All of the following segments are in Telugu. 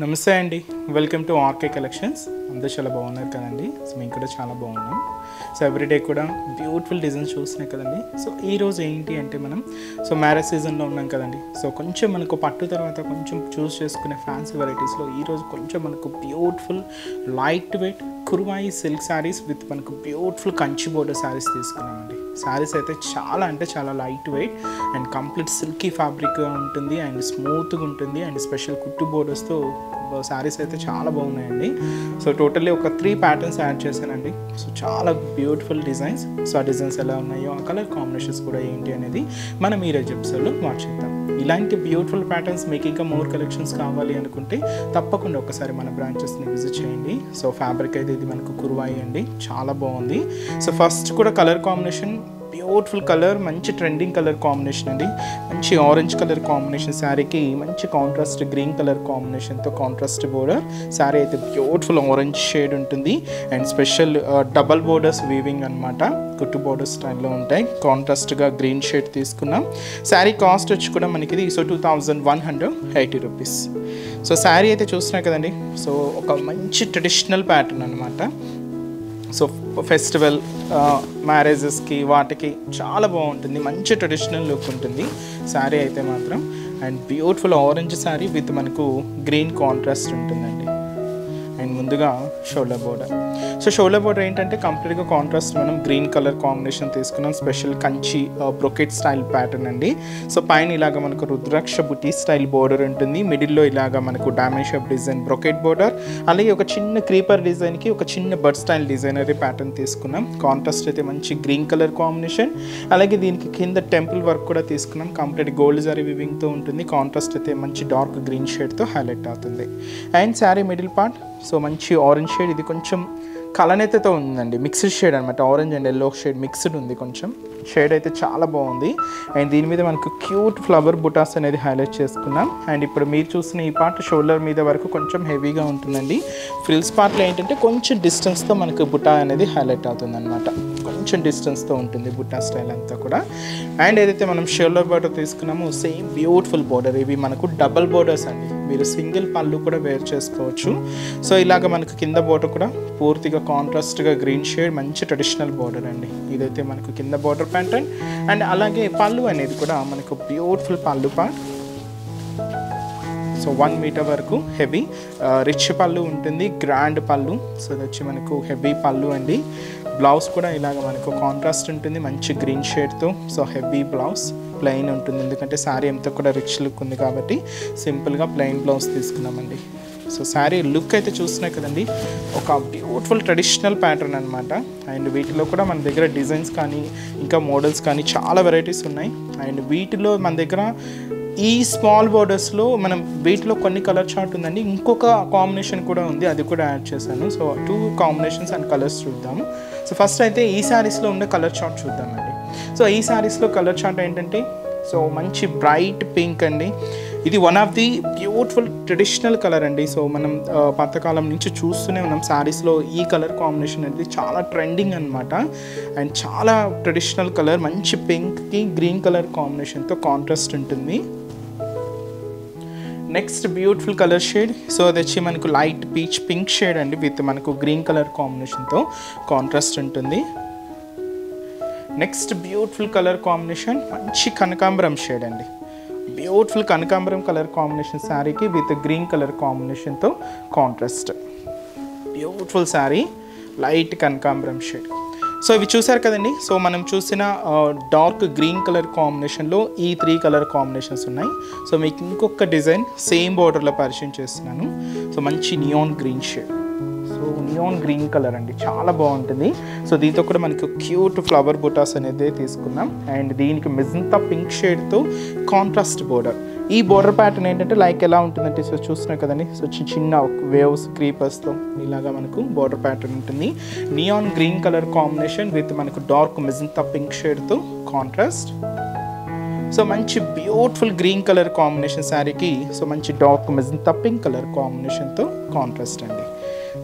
నమస్తే అండి, వెల్కమ్ టు ఆర్కే కలెక్షన్స్. అందరూ చాలా బాగున్నారు కదండి. సో మేము కూడా చాలా బాగున్నాం. సో ఎవ్రీడే కూడా బ్యూటిఫుల్ డిజైన్స్ చూస్తున్నాయి కదండి. సో ఈరోజు ఏంటి అంటే మనం మ్యారేజ్ సీజన్లో ఉన్నాం కదండి. సో కొంచెం మనకు పట్టు తర్వాత కొంచెం చూస్ చేసుకునే ఫ్యాన్సీ వెరైటీస్లో ఈరోజు కొంచెం మనకు beautiful light weight Korvai silk sarees with మనకు బ్యూటిఫుల్ కంచి బోర్డర్ శారీస్ తీసుకున్నామండి. శారీస్ అయితే చాలా అంటే చాలా light weight and complete silky ఫ్యాబ్రిక్గా ఉంటుంది అండ్ స్మూత్గా ఉంటుంది అండ్ స్పెషల్ కుట్టు బోర్డర్స్తో శారీస్ అయితే చాలా బాగున్నాయండి. సో టోటల్లీ ఒక 3 ప్యాటర్న్స్ యాడ్ చేశానండి. సో చాలా బ్యూటిఫుల్ డిజైన్స్. సో ఆ డిజైన్స్ ఎలా ఉన్నాయో ఆ కలర్ కాంబినేషన్స్ కూడా ఏంటి అనేది మనం ఈరోజు ఎపిసోడ్లో వాచ్ చేద్దాం. ఇలాంటి బ్యూటిఫుల్ ప్యాటర్న్స్ మీకు ఇంకా మోర్ కలెక్షన్స్ కావాలి అనుకుంటే తప్పకుండా ఒకసారి మన బ్రాంచెస్ని విజిట్ చేయండి. సో ఫ్యాబ్రిక్ అయితే ఇది మనకు కుర్వాయి అండి, చాలా బాగుంది. సో ఫస్ట్ కూడా కలర్ కాంబినేషన్ బ్యూటిఫుల్ కలర్, మంచి ట్రెండింగ్ కలర్ కాంబినేషన్ అండి. మంచి ఆరెంజ్ కలర్ కాంబినేషన్ శారీకి మంచి కాంట్రాస్ట్ గ్రీన్ కలర్ కాంబినేషన్తో కాంట్రాస్ట్ బోర్డర్. శారీ అయితే బ్యూటిఫుల్ ఆరెంజ్ షేడ్ ఉంటుంది and special double borders weaving అనమాట, కుట్టు బోర్డర్ స్టైల్లో ఉంటాయి. కాంట్రాస్ట్గా గ్రీన్ షేడ్ తీసుకున్నాం. శారీ కాస్ట్ వచ్చి కూడా మనకి ఇది 2180 రూపీస్. సో శారీ అయితే చూస్తున్నాయి కదండి. సో ఒక మంచి ట్రెడిషనల్ ప్యాటర్న్ అనమాట. సో ఫెస్టివల్ మ్యారేజెస్కి వాటికి చాలా బాగుంటుంది, మంచి ట్రెడిషనల్ లుక్ ఉంటుంది శారీ అయితే మాత్రం. And beautiful orange sari with మనకు గ్రీన్ కాంట్రాస్ట్ ఉంటుందండి. అండ్ ముందుగా shoulder border. So shoulder border ఏంటంటే కంప్లీట్గా కాంట్రాస్ట్ మనం గ్రీన్ కలర్ కాంబినేషన్ తీసుకున్నాం. Special Kanchi brocade style pattern అండి. సో పైన ఇలాగ మనకు రుద్రాక్ష బుటీ స్టైల్ బోర్డర్ ఉంటుంది. మిడిల్లో ఇలాగ మనకు diamond shape design brocade border, అలాగే ఒక చిన్న క్రీపర్ డిజైన్కి ఒక చిన్న బర్డ్ స్టైల్ డిజైనరీ ప్యాటర్న్ తీసుకున్నాం. కాంట్రాస్ట్ అయితే మంచి గ్రీన్ కలర్ కాంబినేషన్. అలాగే దీనికి కింద టెంపుల్ వర్క్ కూడా తీసుకున్నాం. కంప్లీట్ గోల్డ్ జరీ వివింగ్తో ఉంటుంది. కాంట్రాస్ట్ అయితే మంచి డార్క్ గ్రీన్ షేడ్తో హైలైట్ అవుతుంది. And sari middle part so మంచి ఆరెంజ్ షేడ్, ఇది కొంచెం కలనేతతో ఉందండి, మిక్స్డ్ షేడ్ అనమాట. Orange and yellow shade mixed ఉంది, కొంచెం షేడ్ అయితే చాలా బాగుంది. అండ్ దీని మీద మనకు క్యూట్ ఫ్లవర్ బుటాస్ అనేది హైలైట్ చేసుకున్నాం. అండ్ ఇప్పుడు మీరు చూసిన ఈ పార్ట్ షోల్డర్ మీద వరకు కొంచెం హెవీగా ఉంటుందండి. ఫ్రిల్స్ పార్ట్లో ఏంటంటే కొంచెం డిస్టెన్స్తో మనకు బుటా అనేది హైలైట్ అవుతుంది అనమాట, కొంచెం డిస్టెన్స్తో ఉంటుంది బుటా స్టైల్ అంతా కూడా. అండ్ ఏదైతే మనం షోల్డర్ బోర్డర్ తీసుకున్నామో సేమ్ బ్యూటిఫుల్ బోర్డర్, ఇవి మనకు డబల్ బోర్డర్స్ అండి. మీరు సింగిల్ పళ్ళు కూడా వేర్ చేసుకోవచ్చు. సో ఇలాగ మనకు కింద బోర్డర్ కూడా పూర్తిగా కాంట్రాస్ట్గా గ్రీన్ షేడ్, మంచి ట్రెడిషనల్ బోర్డర్ అండి. ఇదైతే మనకు కింద బోర్డర్ ప్యాటర్న్. అండ్ అలాగే పళ్ళు అనేది కూడా మనకు బ్యూటిఫుల్ పళ్ళు పార్ట్. సో 1 మీటర్ వరకు హెవీ రిచ్ పళ్ళు ఉంటుంది, గ్రాండ్ పళ్ళు. సో ఇది వచ్చి మనకు హెవీ పళ్ళు అండి. బ్లౌజ్ కూడా ఇలాగ మనకు కాంట్రాస్ట్ ఉంటుంది, మంచి గ్రీన్ షేడ్తో. సో హెవీ బ్లౌజ్ ప్లెయిన్ ఉంటుంది, ఎందుకంటే శారీ అంతా కూడా రిచ్ లుక్ ఉంది కాబట్టి సింపుల్గా ప్లెయిన్ బ్లౌజ్ తీసుకున్నామండి. సో శారీ లుక్ అయితే చూస్తున్నాయి కదండి, ఒక బ్యూటిఫుల్ ట్రెడిషనల్ ప్యాటర్న్ అనమాట. అండ్ వీటిలో కూడా మన దగ్గర డిజైన్స్ కానీ ఇంకా మోడల్స్ కానీ చాలా వెరైటీస్ ఉన్నాయి. అండ్ వీటిలో మన దగ్గర ఈ స్మాల్ బోర్డర్స్లో మనం వీటిలో కొన్ని కలర్ చార్ట్ ఉందండి, ఇంకొక కాంబినేషన్ కూడా ఉంది, అది కూడా యాడ్ చేశాను. సో 2 కాంబినేషన్స్ అండ్ కలర్స్ చూద్దాము. సో ఫస్ట్ అయితే ఈ శారీస్లో ఉండే కలర్ చార్ట్ చూద్దామండి. సో ఈ శారీస్లో కలర్ చార్ట్ ఏంటంటే సో మంచి బ్రైట్ పింక్ అండి. ఇది one of the beautiful traditional colour అండి. సో మనం పాతకాలం నుంచి చూస్తూనే ఉన్నాం శారీస్లో ఈ కలర్ కాంబినేషన్ అనేది చాలా ట్రెండింగ్ అనమాట. అండ్ చాలా ట్రెడిషనల్ కలర్, మంచి పింక్కి గ్రీన్ కలర్ కాంబినేషన్తో కాంట్రాస్ట్ ఉంటుంది. Next beautiful colour shade, so అది వచ్చి మనకు లైట్ పీచ్ పింక్ షేడ్ అండి విత్ మనకు గ్రీన్ కలర్ కాంబినేషన్తో కాంట్రాస్ట్ ఉంటుంది. నెక్స్ట్ బ్యూటిఫుల్ కలర్ కాంబినేషన్ మంచి కనకాంబరం షేడ్ అండి, బ్యూటిఫుల్ కనకాంబరం కలర్ కాంబినేషన్ శారీకి విత్ గ్రీన్ కలర్ కాంబినేషన్తో కాంట్రాస్ట్. బ్యూటిఫుల్ శారీ, లైట్ కనకాంబరం షేడ్. సో ఇవి చూసారు కదండి. సో మనం చూసిన డార్క్ గ్రీన్ కలర్ కాంబినేషన్లో ఈ 3 కలర్ కాంబినేషన్స్ ఉన్నాయి. సో మీకు ఇంకొక డిజైన్ సేమ్ బోర్డర్లో పరిచయం చేస్తున్నాను. సో మంచి neon green shade, so neon green colour అండి, చాలా బాగుంటుంది. సో దీంతో కూడా మనకు క్యూట్ ఫ్లవర్ బుటాస్ అనేది తీసుకున్నాం. అండ్ దీనికి మెజంతా పింక్ షేడ్తో కాంట్రాస్ట్ బోర్డర్. ఈ బోర్డర్ ప్యాటర్న్ ఏంటంటే లైక్ ఎలా ఉంటుందంటే సో చూస్తున్నాయి కదండి. సో చిన్న వేవ్స్ క్రీపర్స్తో ఇలాగా మనకు బోర్డర్ ప్యాటర్న్ ఉంటుంది. Neon green colour combination with మనకు డార్క్ మెజంతా పింక్ షేడ్తో కాంట్రాస్ట్. సో మంచి బ్యూటిఫుల్ గ్రీన్ కలర్ కాంబినేషన్ శారీకి సో మంచి డార్క్ మెజంతా పింక్ కలర్ కాంబినేషన్తో కాంట్రాస్ట్ అండి.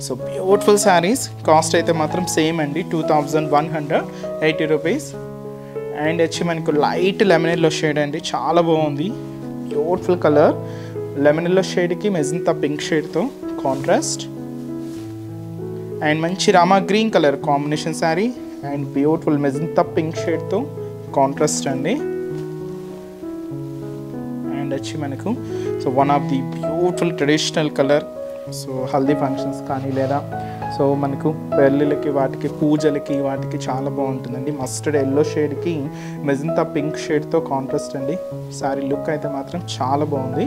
సో బ్యూటిఫుల్ శారీస్, కాస్ట్ అయితే మాత్రం సేమ్ అండి, 2180 రూపీస్. అండ్ వచ్చి మనకు లైట్ లెమన్ ఎల్లో షేడ్ అండి, చాలా బాగుంది, బ్యూటిఫుల్ కలర్. లెమన్ ఎల్లో షేడ్కి మెజంతా పింక్ షేడ్తో కాంట్రాస్ట్. అండ్ మంచి Rama green colour combination saree and beautiful magenta pink షేడ్తో కాంట్రాస్ట్ అండి. అండ్ వచ్చి మనకు so one of the beautiful traditional colour. So haldi functions కానీ లేదా సో మనకు పెళ్ళిళ్ళకి వాటికి పూజలకి వాటికి చాలా బాగుంటుందండి. మస్టర్డ్ ఎల్లో షేడ్కి మెజంతా పింక్ షేడ్తో కాంట్రాస్ట్ అండి. శారీ లుక్ అయితే మాత్రం చాలా బాగుంది.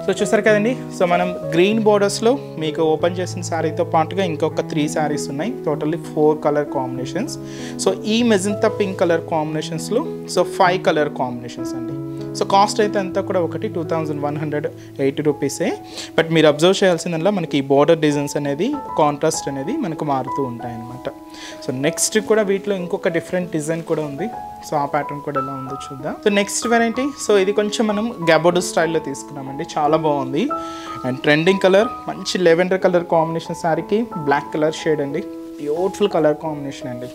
సో చూసారు కదండి. సో మనం గ్రీన్ బోర్డర్స్లో మీకు ఓపెన్ చేసిన శారీతో పాటుగా ఇంకొక 3 శారీస్ ఉన్నాయి. Totally 4 colour combinations. సో ఈ మెజంతా పింక్ కలర్ కాంబినేషన్స్లో సో 5 కలర్ కాంబినేషన్స్ అండి. సో కాస్ట్ అయితే అంతా కూడా ఒకటి 2180 రూపీసే. బట్ మీరు అబ్జర్వ్ చేయాల్సిందల్లా మనకి ఈ బోర్డర్ డిజైన్స్ అనేది కాంట్రాస్ట్ అనేది మనకు మారుతూ ఉంటాయి అన్నమాట. సో నెక్స్ట్ కూడా వీటిలో ఇంకొక డిఫరెంట్ డిజైన్ కూడా ఉంది. సో ఆ ప్యాటర్న్ కూడా ఎలా ఉందో చూద్దాం. సో నెక్స్ట్ వెరైటీ సో ఇది కొంచెం మనం గబోర్డ్ స్టైల్లో తీసుకున్నామండి. చాలా బాగుంది. అండ్ ట్రెండింగ్ కలర్ మంచి లెవెండర్ కలర్ కాంబినేషన్ శారీకి బ్లాక్ కలర్ షేడ్ అండి. బ్యూటిఫుల్ కలర్ కాంబినేషన్ అండి.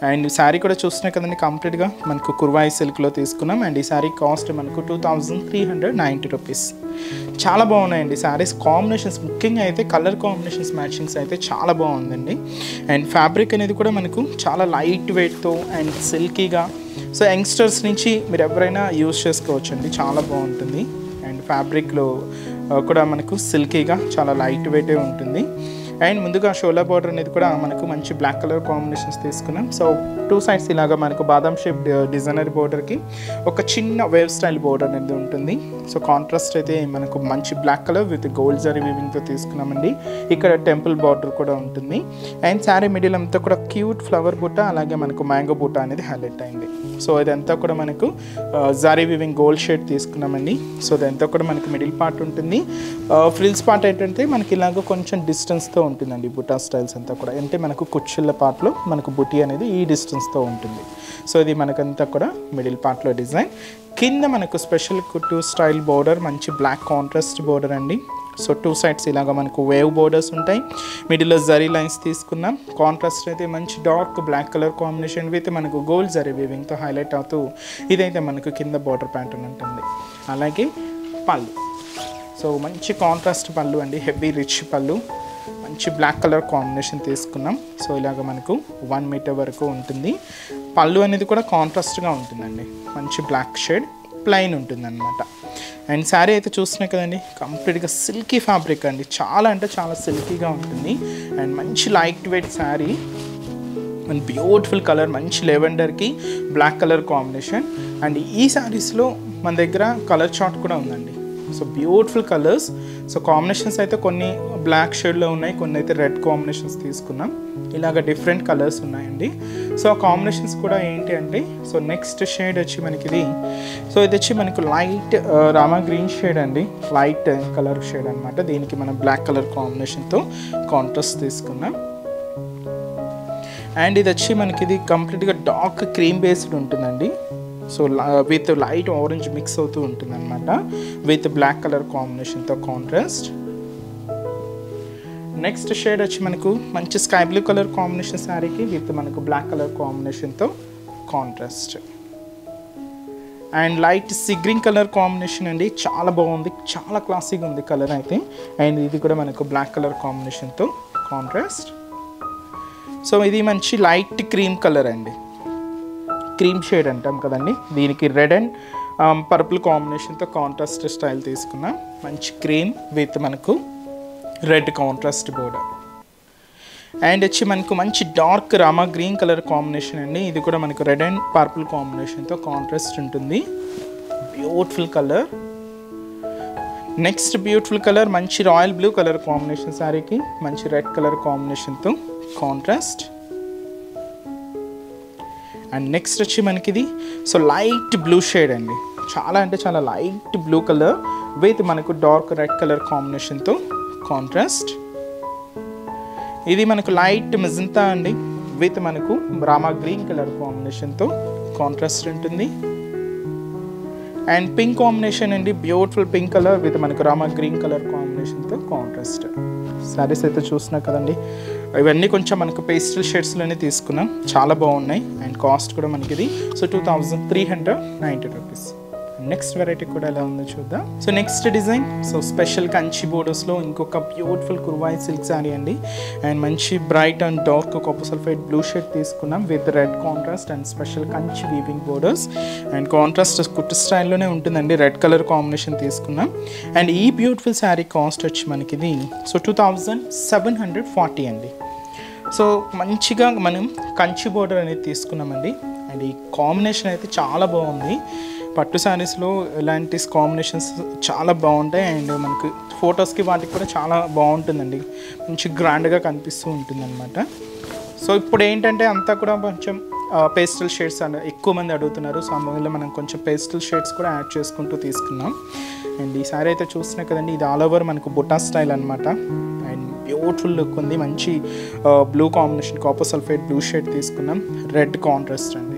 అండ్ శారీ కూడా చూస్తున్నాయి కదండి, కంప్లీట్గా మనకు కుర్వాయి సిల్క్లో తీసుకున్నాం. అండ్ ఈ శారీ కాస్ట్ మనకు 2390 రూపీస్. చాలా బాగున్నాయండి శారీస్ కాంబినేషన్స్. ముఖ్యంగా అయితే కలర్ కాంబినేషన్స్ మ్యాచింగ్స్ అయితే చాలా బాగుందండి. అండ్ ఫ్యాబ్రిక్ అనేది కూడా మనకు చాలా లైట్ వెయిట్తో అండ్ సిల్కీగా. సో యంగ్స్టర్స్ నుంచి మీరు ఎవరైనా యూజ్ చేసుకోవచ్చండి, చాలా బాగుంటుంది. అండ్ ఫ్యాబ్రిక్లో కూడా మనకు సిల్కీగా చాలా లైట్ వెయిటే ఉంటుంది. అండ్ ముందుగా షోలా బార్డర్ అనేది కూడా మనకు మంచి బ్లాక్ కలర్ కాంబినేషన్స్ తీసుకున్నాం. సో 2 సైడ్స్ ఇలాగా మనకు బాదం షేప్ డిజైనర్ బోర్డర్కి ఒక చిన్న వేవ్ స్టైల్ బోర్డర్ అనేది ఉంటుంది. సో కాంట్రాస్ట్ అయితే మనకు మంచి black colour with gold zari వీవింగ్తో తీసుకున్నామండి. ఇక్కడ టెంపుల్ బార్డర్ కూడా ఉంటుంది. అండ్ శారీ మిడిల్ అంతా కూడా క్యూట్ ఫ్లవర్ బుట్ట అలాగే మనకు మ్యాంగో బుట్ట అనేది హైలైట్ అయింది. సో ఇదంతా కూడా మనకు జరీ వీవింగ్ గోల్డ్ షేడ్ తీసుకున్నామండి. సో ఇదంతా కూడా మనకు మిడిల్ పార్ట్ ఉంటుంది. ఫ్రిల్స్ పార్ట్ ఏంటంటే మనకి ఇలాగ కొంచెం డిస్టెన్స్తో ఉంటుందండి. బుటా స్టైల్స్ అంతా కూడా అంటే మనకు కుచ్చిళ్ళ పార్ట్లో మనకు బుటీ అనేది ఈ డిస్టెన్స్తో ఉంటుంది. సో ఇది మనకంతా కూడా మిడిల్ పార్ట్లో డిజైన్. కింద మనకు స్పెషల్ కుట్టు స్టైల్ బోర్డర్ మంచి బ్లాక్ కాంట్రాస్ట్ బోర్డర్ అండి. సో 2 సైడ్స్ ఇలాగ మనకు వేవ్ బోర్డర్స్ ఉంటాయి. మిడిల్లో జరీ లైన్స్ తీసుకున్నాం. కాంట్రాస్ట్ అయితే మంచి dark black colour combination with మనకు గోల్డ్ జరీ వీవింగ్తో హైలైట్ అవుతూ ఇదైతే మనకు కింద బార్డర్ ప్యాటర్న్ ఉంటుంది. అలాగే పళ్ళు సో మంచి కాంట్రాస్ట్ పళ్ళు అండి. హెవీ రిచ్ పళ్ళు మంచి బ్లాక్ కలర్ కాంబినేషన్ తీసుకున్నాం. సో ఇలాగ మనకు 1 మీటర్ వరకు ఉంటుంది. పళ్ళు అనేది కూడా కాంట్రాస్ట్గా ఉంటుందండి. మంచి బ్లాక్ షేడ్ ప్లెయిన్ ఉంటుంది అనమాట. అండ్ శారీ అయితే చూస్తున్నాయి కదండి, కంప్లీట్గా సిల్కీ ఫ్యాబ్రిక్ అండి. చాలా అంటే చాలా సిల్కీగా ఉంటుంది. అండ్ మంచి light weight sari and beautiful colour మంచి లెవెండర్కి బ్లాక్ కలర్ కాంబినేషన్. అండ్ ఈ శారీస్లో మన దగ్గర కలర్ చార్ట్ కూడా ఉందండి. So beautiful colours. So combinations అయితే కొన్ని బ్లాక్ షేడ్లో ఉన్నాయి, కొన్ని అయితే రెడ్ కాంబినేషన్స్ తీసుకున్నాం. ఇలాగ డిఫరెంట్ కలర్స్ ఉన్నాయండి. సో ఆ కాంబినేషన్స్ కూడా ఏంటి అంటే సో నెక్స్ట్ షేడ్ వచ్చి మనకి ఇది సో ఇది వచ్చి మనకు లైట్ రామా గ్రీన్ షేడ్ అండి. లైట్ కలర్ షేడ్ అనమాట. దీనికి మనం బ్లాక్ కలర్ కాంబినేషన్తో కాంట్రాస్ట్ తీసుకున్నాం. అండ్ ఇది వచ్చి మనకి ఇది కంప్లీట్గా డార్క్ క్రీమ్ బేస్డ్ ఉంటుందండి. So with light orange mix అవుతూ ఉంటుంది అనమాట. విత్ బ్లాక్ కలర్ కాంబినేషన్తో కాంట్రాస్ట్. నెక్స్ట్ షేడ్ వచ్చి మనకు మంచి స్కై బ్లూ కలర్ కాంబినేషన్ శారీకి విత్ మనకు బ్లాక్ కలర్ కాంబినేషన్తో contrast. And light sea green colour combination అండి. చాలా బాగుంది, చాలా క్లాసీగా ఉంది కలర్ అయితే. అండ్ ఇది కూడా మనకు బ్లాక్ కలర్ కాంబినేషన్తో కాంట్రాస్ట్. సో ఇది మంచి లైట్ క్రీమ్ కలర్ అండి. క్రీమ్ షేడ్ అంటాం కదండి. దీనికి రెడ్ అండ్ పర్పుల్ కాంబినేషన్తో కాంట్రాస్ట్ స్టైల్ తీసుకున్నాం. మంచి క్రీమ్ విత్ మనకు రెడ్ కాంట్రాస్ట్ బోర్డర్. అండ్ వచ్చి మనకు మంచి dark Rama green colour combination అండి. ఇది కూడా మనకు రెడ్ అండ్ పర్పుల్ కాంబినేషన్తో కాంట్రాస్ట్ ఉంటుంది. Beautiful colour. Next beautiful colour మంచి రాయల్ బ్లూ కలర్ కాంబినేషన్ శారీకి మంచి రెడ్ కలర్ కాంబినేషన్తో కాంట్రాస్ట్. అండ్ నెక్స్ట్ వచ్చి మనకి ఇది సో లైట్ బ్లూ షేడ్ అండి. చాలా అంటే చాలా లైట్ బ్లూ కలర్ విత్ మనకు డార్క్ రెడ్ కలర్ కాంబినేషన్తో కాంట్రాస్ట్. ఇది మనకు లైట్ మెజంతా అండి విత్ మనకు రామా గ్రీన్ కలర్ కాంబినేషన్తో కాంట్రాస్ట్ ఉంటుంది. అండ్ పింక్ కాంబినేషన్ అండి. బ్యూటిఫుల్ పింక్ కలర్ విత్ మనకు రామా గ్రీన్ కలర్ కాంబినేషన్తో కాంట్రాస్ట్. శారీస్ అయితే చూసినా కదండి, ఇవన్నీ కొంచెం మనకు పేస్టల్ షేడ్స్లోనే తీసుకున్నాం. చాలా బాగున్నాయి. అండ్ కాస్ట్ కూడా మనకి ఇది సో 2390 రూపీస్. నెక్స్ట్ వెరైటీ కూడా ఎలా ఉందో చూద్దాం. So next design, so special Kanchi బోర్డర్స్లో ఇంకొక బ్యూటిఫుల్ కుర్వాయి సిల్క్ శారీ అండి. అండ్ మంచి bright and dark copper sulphide blue shade తీసుకున్నాం with red contrast and special Kanchi weaving borders. And contrast కుట్టు స్టైల్లోనే ఉంటుందండి, రెడ్ కలర్ కాంబినేషన్ తీసుకున్నాం. అండ్ ఈ బ్యూటిఫుల్ శారీ కాస్ట్ వచ్చి మనకి ఇది సో 2740 అండి. సో మంచిగా మనం కంచి బోర్డర్ అనేది తీసుకున్నామండి. అండ్ ఈ కాంబినేషన్ అయితే చాలా బాగుంది. పట్టు శారీస్లో ఇలాంటి కాంబినేషన్స్ చాలా బాగుంటాయి. అండ్ మనకు ఫొటోస్కి వాటికి కూడా చాలా బాగుంటుందండి, మంచి గ్రాండ్గా కనిపిస్తూ ఉంటుంది అనమాట. సో ఇప్పుడు ఏంటంటే అంతా కూడా కొంచెం పేస్టల్ షేడ్స్ అని ఎక్కువ మంది అడుగుతున్నారు. సో అందువల్ల మనం కొంచెం పేస్టల్ షేడ్స్ కూడా యాడ్ చేసుకుంటూ తీసుకున్నాం. అండ్ ఈ శారీ అయితే చూస్తున్నాయి కదండి, ఇది ఆల్ ఓవర్ మనకు బుటా స్టైల్ అనమాట. అండ్ బ్యూటిఫుల్ లుక్ ఉంది, మంచి blue combination copper sulphide blue shade తీసుకున్నాం, రెడ్ కాంట్రాస్ట్ అండి.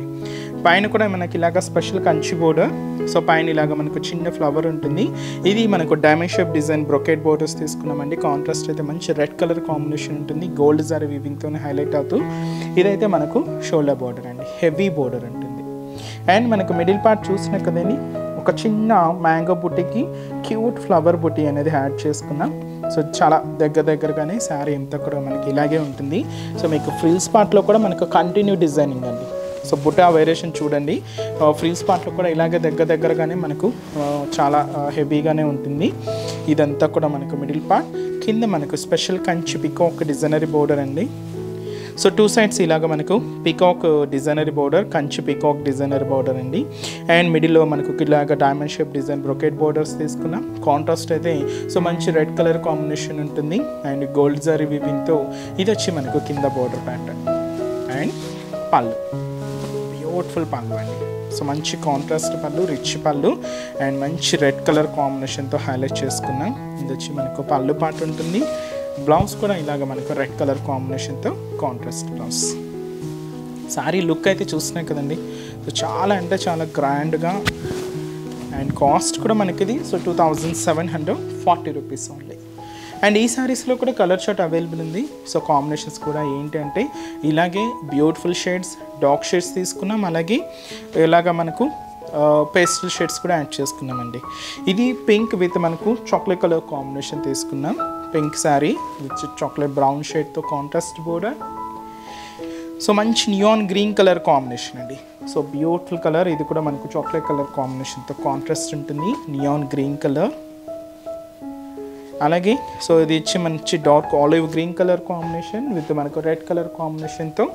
పైన కూడా మనకి ఇలాగ స్పెషల్ కంచి బోర్డర్. సో పైన ఇలాగ మనకు చిన్న ఫ్లవర్ ఉంటుంది. ఇది మనకు diamond shape design brocade borders తీసుకున్నామండి. కాంట్రాస్ట్ అయితే మంచి రెడ్ కలర్ కాంబినేషన్ ఉంటుంది, గోల్డ్ జరీ వీవింగ్తోనే హైలైట్ అవుతూ. ఇదైతే మనకు షోల్డర్ బోర్డర్ అండి, హెవీ బోర్డర్ ఉంటుంది. అండ్ మనకు మిడిల్ పార్ట్ చూసిన కదండి, ఒక చిన్న మ్యాంగో బుట్టికి క్యూట్ ఫ్లవర్ బుట్టి అనేది యాడ్ చేసుకున్నాం. సో చాలా దగ్గరగానే శారీ అంతా కూడా మనకి ఇలాగే ఉంటుంది. సో మీకు ఫ్రిల్స్ పార్ట్లో కూడా మనకు కంటిన్యూ డిజైనింగ్ అండి. సో బుట్టా వేరియేషన్ చూడండి, ఫ్రిల్స్ పార్ట్లో కూడా ఇలాగే దగ్గరగానే మనకు చాలా హెవీగానే ఉంటుంది. ఇదంతా కూడా మనకు మిడిల్ పార్ట్. కింద మనకు special Kanchi peacock designery border అండి. సో టూ సైడ్స్ ఇలాగ మనకు peacock designery border, Kanchi peacock designery border అండి. అండ్ మిడిల్లో మనకు ఇలాగ diamond shape design brocade borders తీసుకున్నాం. కాంట్రాస్ట్ అయితే సో మంచి రెడ్ కలర్ కాంబినేషన్ ఉంటుంది. అండ్ గోల్డ్ జరీ వీవింగ్తో ఇది వచ్చి మనకు కింద బోర్డర్ ప్యాటర్న్. అండ్ పళ్ళు, బ్యూటిఫుల్ పళ్ళు అండి. సో మంచి కాంట్రాస్ట్ పళ్ళు, రిచ్ పళ్ళు అండ్ మంచి రెడ్ కలర్ కాంబినేషన్తో హైలైట్ చేసుకున్నాం. ఇది వచ్చి మనకు పళ్ళు పార్ట్ ఉంటుంది. బ్లౌజ్ కూడా ఇలాగ మనకు రెడ్ కలర్ కాంబినేషన్తో కాంట్రాస్ట్ బ్లౌజ్. శారీ లుక్ అయితే చూస్తున్నాయి కదండి, సో చాలా అంటే చాలా గ్రాండ్గా. అండ్ కాస్ట్ కూడా మనకిది సో 2740 రూపీస్ ఓన్లీ. అండ్ ఈ శారీస్లో కూడా కలర్ చార్ట్ అవైలబుల్ ఉంది. సో కాంబినేషన్స్ కూడా ఏంటి అంటే ఇలాగే బ్యూటిఫుల్ షేడ్స్, డార్క్ షేడ్స్ తీసుకున్నాం. అలాగే ఇలాగ మనకు పేస్టల్ షేడ్స్ కూడా యాడ్ చేసుకున్నామండి. ఇది పింక్ విత్ మనకు చాక్లెట్ కలర్ కాంబినేషన్ తీసుకున్నాం. Pink saree with chocolate brown షేడ్తో కాంట్రాస్ట్ బోర్డర్. సో మంచి నియాన్ గ్రీన్ కలర్ కాంబినేషన్ అండి. సో బ్యూటిఫుల్ కలర్, ఇది కూడా మనకు చాక్లెట్ కలర్ కాంబినేషన్తో కాంట్రాస్ట్ ఉంటుంది, నియాన్ గ్రీన్ కలర్. అలాగే సో ఇది ఇచ్చి మంచి dark olive green colour combination with మనకు రెడ్ కలర్ కాంబినేషన్తో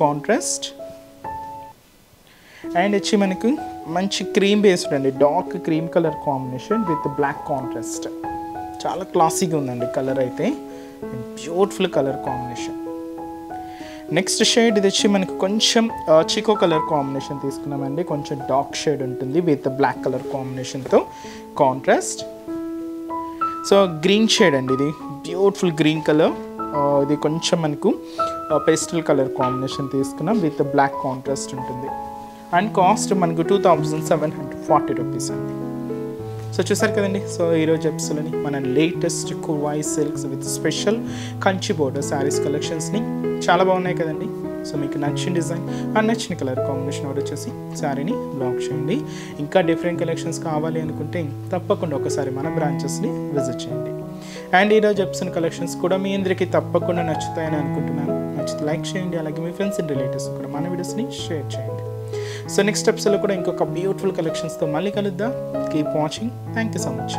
కాంట్రాస్ట్. అండ్ వచ్చి మనకు మంచి క్రీమ్ బేస్డ్ అండి, dark cream colour combination with black contrast. చాలా క్లాసీగా ఉందండి కలర్ అయితే, beautiful colour combination. Next shade ఇది వచ్చి మనకు కొంచెం చికో కలర్ కాంబినేషన్ తీసుకున్నామండి. కొంచెం డార్క్ షేడ్ ఉంటుంది విత్ బ్లాక్ కలర్ కాంబినేషన్తో కాంట్రాస్ట్. సో గ్రీన్ షేడ్ అండి, ఇది బ్యూటిఫుల్ గ్రీన్ కలర్. ఇది కొంచెం మనకు పేస్టల్ కలర్ కాంబినేషన్ తీసుకున్నాం విత్ బ్లాక్ కాంట్రాస్ట్ ఉంటుంది. అండ్ కాస్ట్ మనకు 2740 రూపీస్ అండి. సో చూసారు కదండి, సో ఈరోజు ఎపిసోడ్ని మన latest Korvai silks with special Kanchi border sarees కలెక్షన్స్ని చాలా బాగున్నాయి కదండి. సో మీకు నచ్చిన డిజైన్ అండ్ నచ్చిన కలర్ కాంబినేషన్ ఆర్డర్ చేసి శారీని బ్లాక్ చేయండి. ఇంకా డిఫరెంట్ కలెక్షన్స్ కావాలి అనుకుంటే తప్పకుండా ఒకసారి మన బ్రాంచెస్ని విజిట్ చేయండి. అండ్ ఈరోజు ఎపిసోడ్ కలెక్షన్స్ కూడా మీ అందరికీ తప్పకుండా నచ్చుతాయని అనుకుంటున్నాను. నచ్చితే లైక్ చేయండి, అలాగే మీ ఫ్రెండ్స్ అండ్ రిలేటివ్స్ కూడా మన వీడియోస్ని షేర్ చేయండి. సో నెక్స్ట్ ఎపిసోడ్లో కూడా ఇంకొక బ్యూటిఫుల్ కలెక్షన్స్తో మళ్ళీ కలుద్దాం. Keep watching. Thank you so much.